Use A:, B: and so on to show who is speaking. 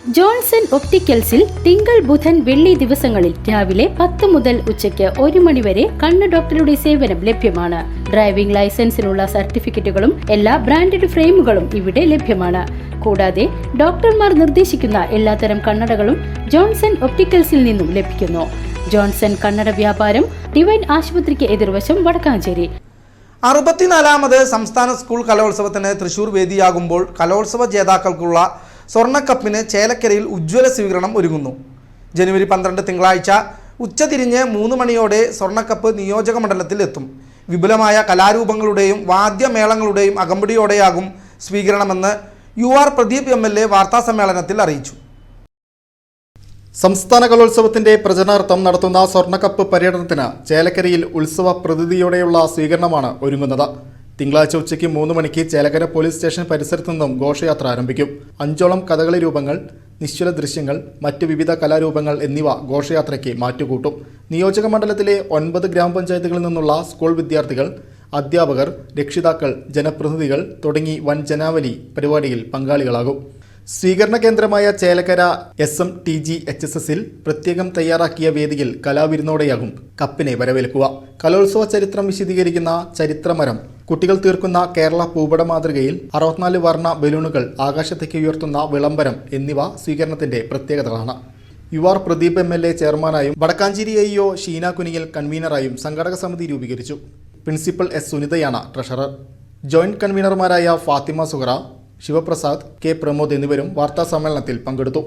A: Johnson ഒപ്റ്റിക്കൽസിൽ തിങ്കൾ ബുധൻ വെള്ളി ദിവസങ്ങളിൽ രാവിലെ 10 മുതൽ ഉച്ചയ്ക്ക് 1 മണി വരെ കണ്ണ് ഡോക്ടറുടെ സേവനം ലഭ്യമാണ്. ഡ്രൈവിംഗ് ലൈസൻസിനുള്ള സർട്ടിഫിക്കറ്റുകളും എല്ലാ ബ്രാൻഡഡ് ഫ്രെയിമുകളും ഇവിടെ ലഭ്യമാണ്. കൂടാതെ ഡോക്ടർമാർ നിർദ്ദേശിക്കുന്ന എല്ലാത്തരം കണ്ണടകളും ജോൺസൺ ഒപ്റ്റിക്കൽസിൽ നിന്നും ലഭിക്കുന്നു. ജോൺസൺ കണ്ണട വ്യാപാരം ഡിവൈൻ ആശുപത്രിക്ക് എതിർവശം വടക്കാഞ്ചേരി.
B: 64ാമത് സംസ്ഥാന സ്കൂൾ കലോത്സവത്തിന് തൃശൂർ വേദിയാകുമ്പോൾ കലോത്സവ ജേതാക്കൾക്കുള്ള സ്വർണ്ണക്കപ്പിന് ചേലക്കരയിൽ ഉജ്ജ്വല സ്വീകരണം ഒരുങ്ങുന്നു. ജനുവരി 12 തിങ്കളാഴ്ച ഉച്ചതിരിഞ്ഞ് 3 മണിയോടെ സ്വർണ്ണക്കപ്പ് നിയോജക മണ്ഡലത്തിൽ എത്തും. വിപുലമായ കലാരൂപങ്ങളുടെയും വാദ്യമേളങ്ങളുടെയും അകമ്പടിയോടെയാകും സ്വീകരണമെന്ന് UR പ്രദീപ് MLA വാർത്താസമ്മേളനത്തിൽ അറിയിച്ചു. സംസ്ഥാന കലോത്സവത്തിന്റെ പ്രചരണാർത്ഥം നടത്തുന്ന സ്വർണ്ണക്കപ്പ് പര്യടനത്തിന് ചേലക്കരയിൽ ഉത്സവ പ്രതീതിയോടെയുള്ള സ്വീകരണമാണ് ഒരുങ്ങുന്നത്. തിങ്കളാഴ്ച ഉച്ചയ്ക്ക് 3 മണിക്ക് ചേലക്കര പോലീസ് സ്റ്റേഷൻ പരിസരത്തു നിന്നും ഘോഷയാത്ര ആരംഭിക്കും. 5ഓളം കഥകളി രൂപങ്ങൾ, നിശ്ചല ദൃശ്യങ്ങൾ, മറ്റ് വിവിധ കലാരൂപങ്ങൾ എന്നിവ ഘോഷയാത്രയ്ക്ക് മാറ്റുകൂട്ടും. നിയോജക മണ്ഡലത്തിലെ 9 ഗ്രാമപഞ്ചായത്തുകളിൽ നിന്നുള്ള സ്കൂൾ വിദ്യാർത്ഥികൾ, അധ്യാപകർ, രക്ഷിതാക്കൾ, ജനപ്രതിനിധികൾ തുടങ്ങി വൻ ജനാവലി പരിപാടിയിൽ പങ്കാളികളാകും. സ്വീകരണ കേന്ദ്രമായ ചേലക്കര SMTGHSSൽ പ്രത്യേകം തയ്യാറാക്കിയ വേദിയിൽ കലാവിരുന്നോടെയാകും കപ്പിനെ വരവേൽക്കുക. കലോത്സവ ചരിത്രം വിശദീകരിക്കുന്ന ചരിത്രമരം, കുട്ടികൾ തീർക്കുന്ന കേരള പൂപട മാതൃകയിൽ 64 വർണ്ണ ബലൂണുകൾ ആകാശത്തേക്ക് ഉയർത്തുന്ന വിളംബരം എന്നിവ സ്വീകരണത്തിന്റെ പ്രത്യേകതകളാണ്. UR Pradeep MLA ചെയർമാനായും Vadakkanchery AEO Sheena Kuniyil കൺവീനറായും സംഘാടക സമിതി രൂപീകരിച്ചു. പ്രിൻസിപ്പൽ S സുനിതയാണ് ട്രഷറർ. ജോയിന്റ് കൺവീനർമാരായ ഫാത്തിമ സുഹറ, ശിവപ്രസാദ്, K പ്രമോദ് എന്നിവരും വാർത്താ സമ്മേളനത്തിൽ പങ്കെടുത്തു.